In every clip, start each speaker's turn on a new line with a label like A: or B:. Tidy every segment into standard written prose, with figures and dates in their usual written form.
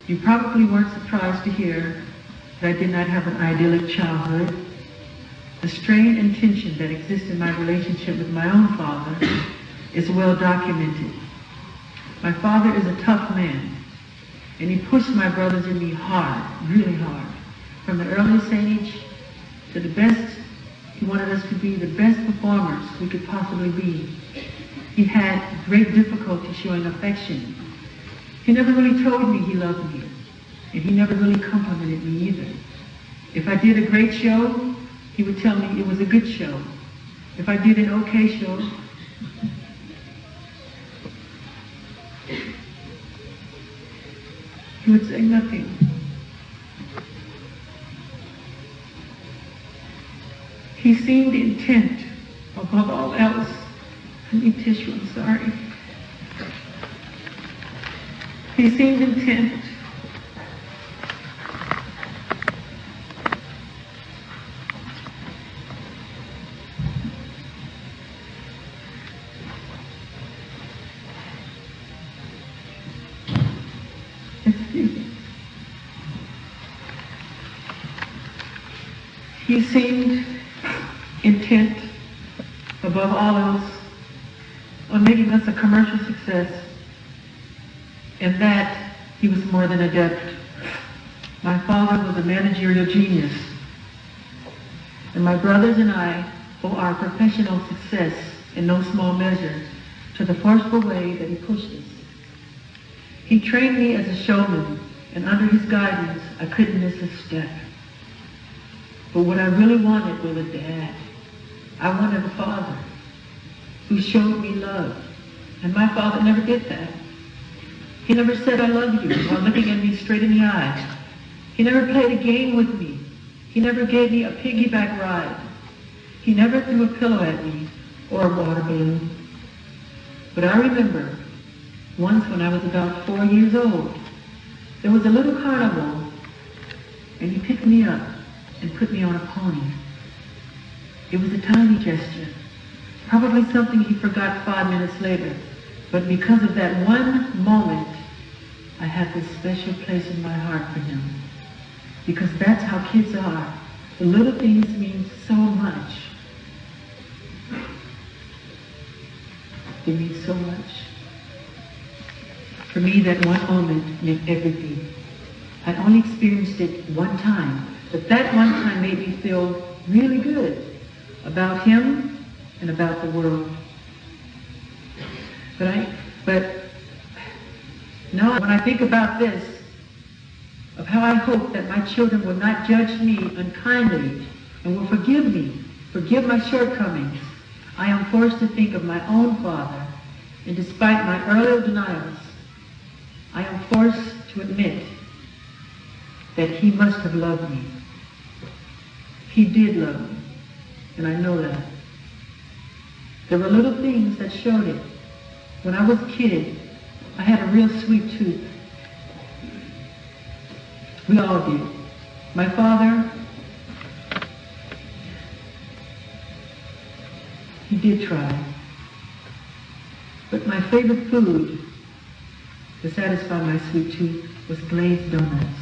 A: You probably weren't surprised to hear that I did not have an idyllic childhood. The strain and tension that exists in my relationship with my own father is well documented. My father is a tough man, and he pushed my brothers and me hard, really hard. From the earliest age to the best, he wanted us to be the best performers we could possibly be. He had great difficulty showing affection. He never really told me he loved me, and he never really complimented me either. If I did a great show, he would tell me it was a good show. If I did an okay show, he would say nothing. He seemed intent, above all else. I need tissue, I'm sorry. He seemed intent He seemed intent, above all else, on making us a commercial success, and that he was more than adept. My father was a managerial genius, and my brothers and I owe our professional success in no small measure to the forceful way that he pushed us. He trained me as a showman, and under his guidance, I couldn't miss a step. But what I really wanted was a dad. I wanted a father who showed me love. And my father never did that. He never said, "I love you," while looking at me straight in the eye. He never played a game with me. He never gave me a piggyback ride. He never threw a pillow at me or a water balloon. But I remember once when I was about 4 years old, there was a little carnival, and he picked me up and put me on a pony. It was a tiny gesture, probably something he forgot 5 minutes later, but because of that one moment, I have this special place in my heart for him. Because that's how kids are. The little things mean so much. They mean so much. For me, that one moment meant everything. I only experienced it one time, but that one time made me feel really good about him and about the world. But now when I think about this, of how I hope that my children will not judge me unkindly and will forgive my shortcomings, I am forced to think of my own father, and despite my earlier denials, I am forced to admit that he must have loved me. He did love me, and I know that. There were little things that showed it. When I was a kid, I had a real sweet tooth. We all did. My father, he did try. But my favorite food to satisfy my sweet tooth was glazed donuts.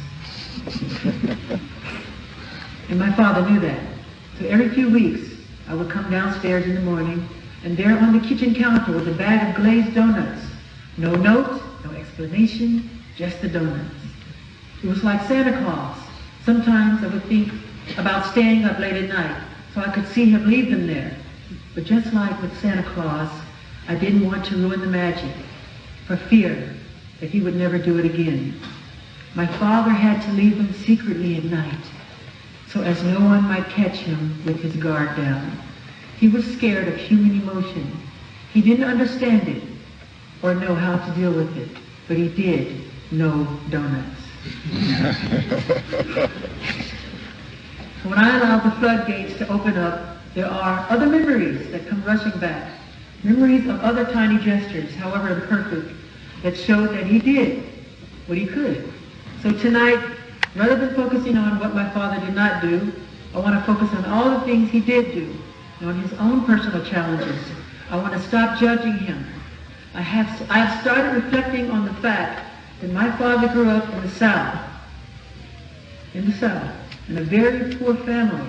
A: And my father knew that. So every few weeks, I would come downstairs in the morning, and there on the kitchen counter was a bag of glazed donuts. No note, no explanation, just the donuts. It was like Santa Claus. Sometimes I would think about staying up late at night so I could see him leave them there. But just like with Santa Claus, I didn't want to ruin the magic for fear that he would never do it again. My father had to leave them secretly at night so as no one might catch him with his guard down. He was scared of human emotion. He didn't understand it or know how to deal with it, but he did know donuts. When I allow the floodgates to open up, there are other memories that come rushing back. Memories of other tiny gestures, however imperfect, that showed that he did what he could. So tonight, rather than focusing on what my father did not do, I want to focus on all the things he did do, and on his own personal challenges. I want to stop judging him. I have started reflecting on the fact that my father grew up in the South, in a very poor family.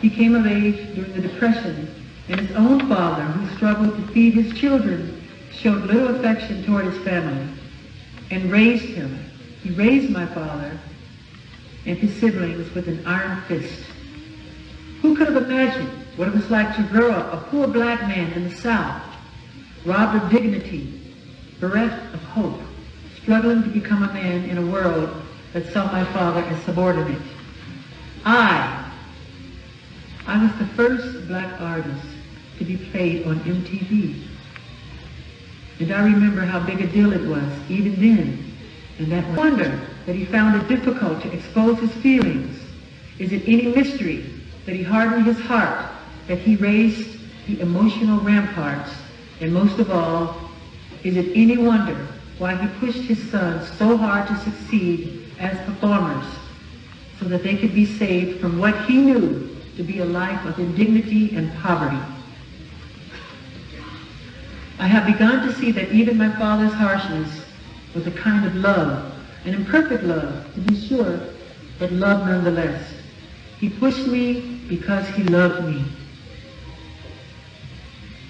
A: He came of age during the Depression, and his own father, who struggled to feed his children, showed little affection toward his family and raised him. He raised my father and his siblings with an iron fist. Who could have imagined what it was like to grow up a poor black man in the South, robbed of dignity, bereft of hope, struggling to become a man in a world that saw my father as subordinate? I was the first black artist to be played on MTV. And I remember how big a deal it was even then. And that wonder that he found it difficult to expose his feelings. Is it any mystery that he hardened his heart, that he raised the emotional ramparts? And most of all, is it any wonder why he pushed his sons so hard to succeed as performers so that they could be saved from what he knew to be a life of indignity and poverty? I have begun to see that even my father's harshness was a kind of love, an imperfect love, to be sure, but love nonetheless. He pushed me because he loved me,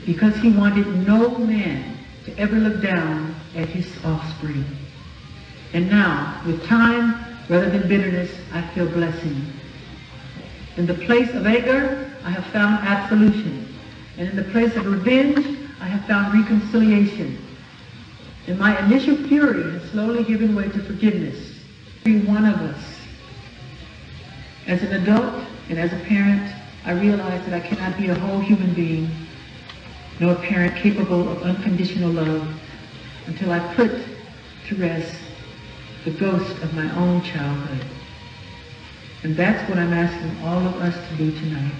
A: because he wanted no man to ever look down at his offspring. And now, with time rather than bitterness, I feel blessing. In the place of anger, I have found absolution. And in the place of revenge, I have found reconciliation. And my initial fury has slowly given way to forgiveness. Every one of us. As an adult and as a parent, I realize that I cannot be a whole human being, nor a parent capable of unconditional love, until I put to rest the ghost of my own childhood. And that's what I'm asking all of us to do tonight.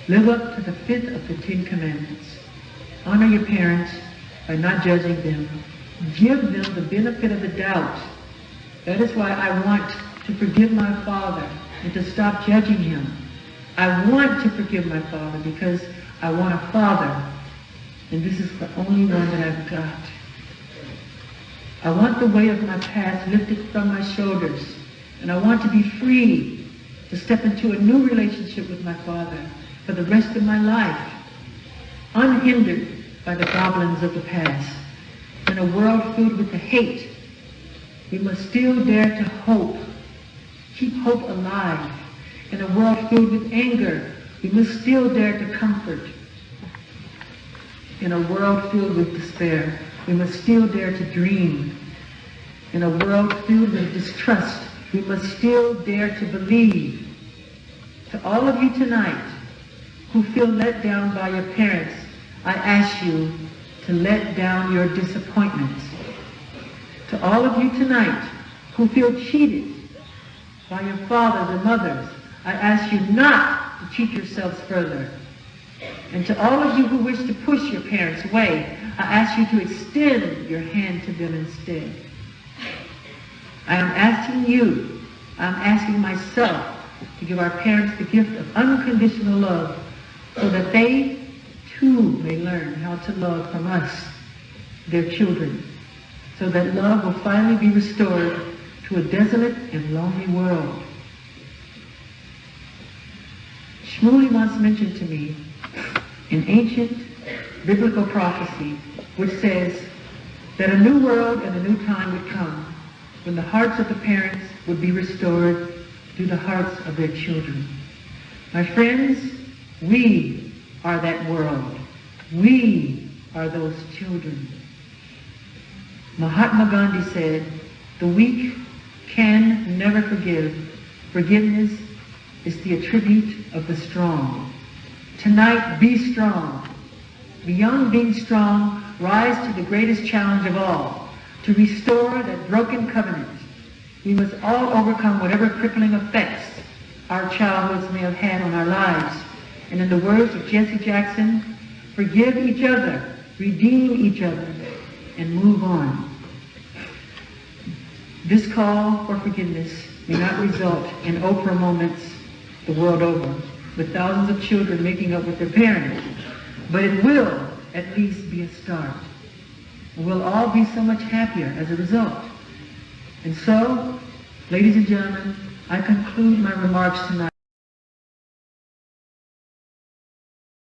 A: Live up to the 5th of the 10 Commandments. Honor your parents by not judging them. Give them the benefit of the doubt. That is why I want to forgive my father and to stop judging him. I want to forgive my father because I want a father, and this is the only one that I've got. I want the weight of my past lifted from my shoulders, and I want to be free to step into a new relationship with my father for the rest of my life, unhindered by the goblins of the past. In a world filled with the hate, we must still dare to hope, keep hope alive. In a world filled with anger, we must still dare to comfort. In a world filled with despair, we must still dare to dream. In a world filled with distrust, we must still dare to believe. To all of you tonight who feel let down by your parents, I ask you to let down your disappointments. To all of you tonight who feel cheated by your fathers and mothers, I ask you not to cheat yourselves further. And to all of you who wish to push your parents away, I ask you to extend your hand to them instead. I am asking you, I'm asking myself to give our parents the gift of unconditional love so that they too may learn how to love from us, their children, so that love will finally be restored to a desolate and lonely world. Shmuley once mentioned to me an ancient biblical prophecy which says that a new world and a new time would come when the hearts of the parents would be restored to the hearts of their children. My friends, we are that world. We are those children. Mahatma Gandhi said, "The weak can never forgive. Forgiveness is the attribute of the strong." Tonight, be strong. Beyond being strong, rise to the greatest challenge of all, to restore that broken covenant. We must all overcome whatever crippling effects our childhoods may have had on our lives. And in the words of Jesse Jackson, forgive each other, redeem each other, and move on. This call for forgiveness may not result in Oprah moments the world over, with thousands of children making up with their parents, but it will at least be a start. And we'll all be so much happier as a result. And so, ladies and gentlemen, I conclude my remarks tonight.